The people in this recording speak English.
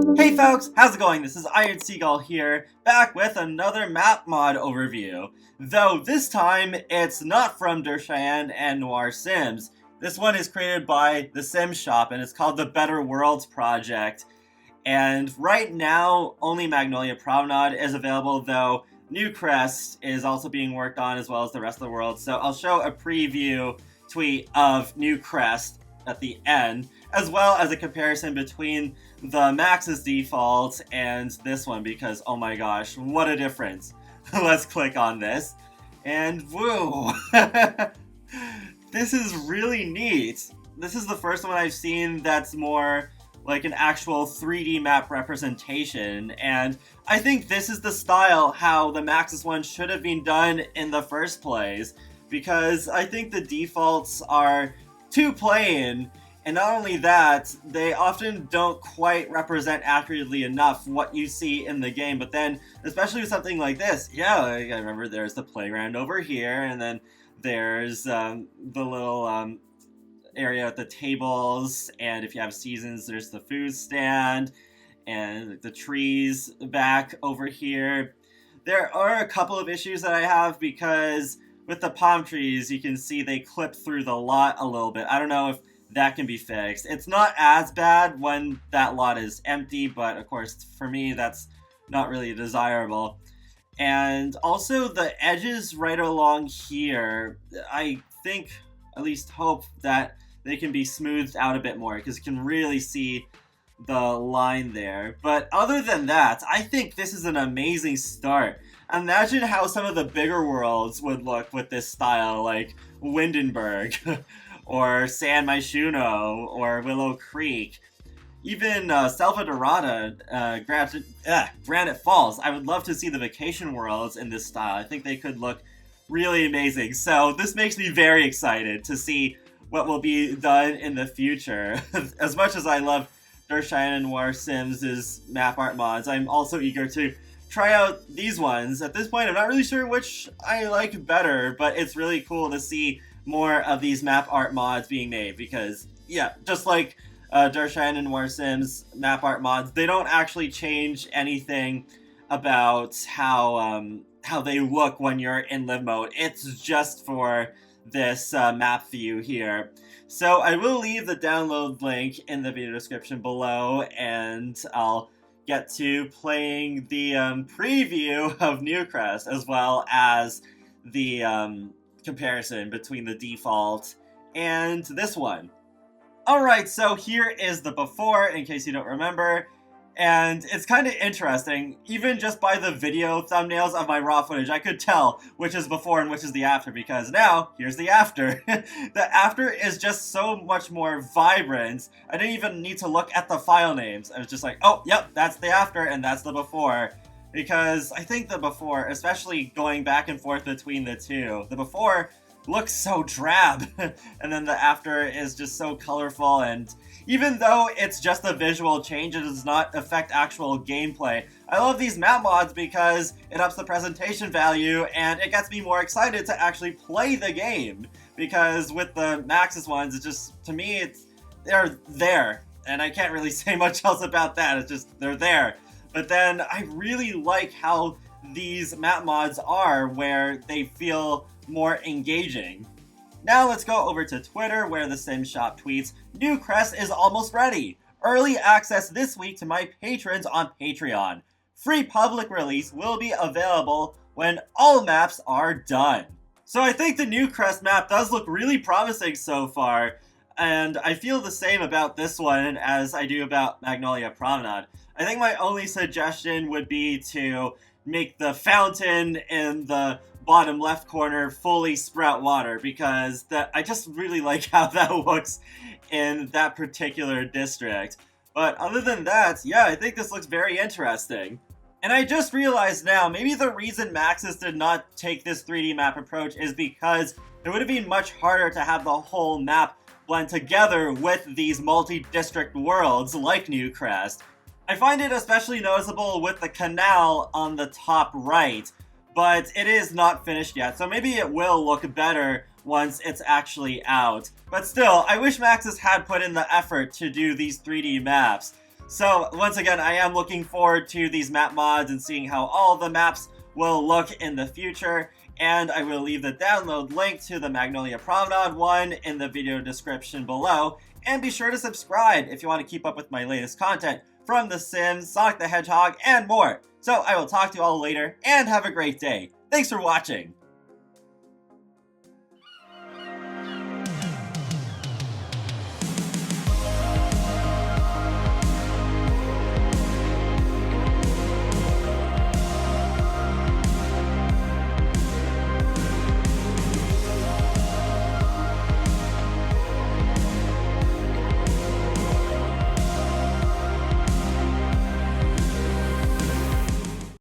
Hey folks, how's it going? This is Seagull here, back with another map mod overview. Though this time, it's not from Cheyenne and Noir Sims. This one is created by the Sim Shop, and it's called the Better Worlds Project. And right now, only Magnolia Promenade is available, though Newcrest is also being worked on as well as the rest of the world. So I'll show a preview tweet of Newcrest at the end, as well as a comparison between the Max's default and this one, because oh my gosh, what a difference. Let's click on this, and woo! This is really neat. This is the first one I've seen that's more like an actual 3D map representation, and I think this is the style how the Max's one should have been done in the first place, because I think the defaults are too plain. And not only that, they often don't quite represent accurately enough what you see in the game, but then, especially with something like this, yeah, I remember there's the playground over here, and then there's the little area at the tables, and if you have seasons, there's the food stand, and the trees back over here. There are a couple of issues that I have, because with the palm trees, you can see they clip through the lot a little bit. I don't know if that can be fixed. It's not as bad when that lot is empty, but of course, for me, that's not really desirable. And also the edges right along here, I think, at least hope, that they can be smoothed out a bit more, because you can really see the line there. But other than that, I think this is an amazing start. Imagine how some of the bigger worlds would look with this style, like Windenburg, or San Myshuno, or Willow Creek. Even Selva Dorada, Granite Falls. I would love to see the vacation worlds in this style. I think they could look really amazing. So this makes me very excited to see what will be done in the future. As much as I love Cheyenne and Noir Sims' map art mods, I'm also eager to try out these ones. At this point, I'm not really sure which I like better, but it's really cool to see more of these map art mods being made, because, yeah, just like Cheyenne and Noir Sims map art mods, they don't actually change anything about how they look when you're in live mode. It's just for this map view here. So I will leave the download link in the video description below, and I'll get to playing the preview of Newcrest, as well as the comparison between the default and this one. Alright, so here is the before, in case you don't remember, and it's kind of interesting. Even just by the video thumbnails of my raw footage, I could tell which is before and which is the after, because now, here's the after. The after is just so much more vibrant. I didn't even need to look at the file names. I was just like, oh, yep, that's the after and that's the before. Because I think the before, especially going back and forth between the two, the before looks so drab, and then the after is just so colorful, and even though it's just a visual change, it does not affect actual gameplay. I love these map mods because it ups the presentation value, and it gets me more excited to actually play the game, because with the Max's ones, it's just, to me, they're there, and I can't really say much else about that. It's just, they're there. But then I really like how these map mods are, where they feel more engaging. Now let's go over to Twitter, where the Sim Shop tweets, "Newcrest is almost ready. Early access this week to my patrons on Patreon. Free public release will be available when all maps are done." So I think the Newcrest map does look really promising so far, and I feel the same about this one as I do about Magnolia Promenade. I think my only suggestion would be to make the fountain in the bottom left corner fully sprout water, because I just really like how that looks in that particular district. But other than that, yeah, I think this looks very interesting. And I just realized now, maybe the reason Maxis did not take this 3D map approach is because it would have been much harder to have the whole map blend together with these multi-district worlds like Newcrest. I find it especially noticeable with the canal on the top right, but it is not finished yet, so maybe it will look better once it's actually out. But still, I wish Maxis had put in the effort to do these 3D maps. So once again, I am looking forward to these map mods and seeing how all the maps will look in the future. And I will leave the download link to the Magnolia Promenade one in the video description below. And be sure to subscribe if you want to keep up with my latest content from The Sims, Sonic the Hedgehog, and more. So I will talk to you all later, and have a great day. Thanks for watching!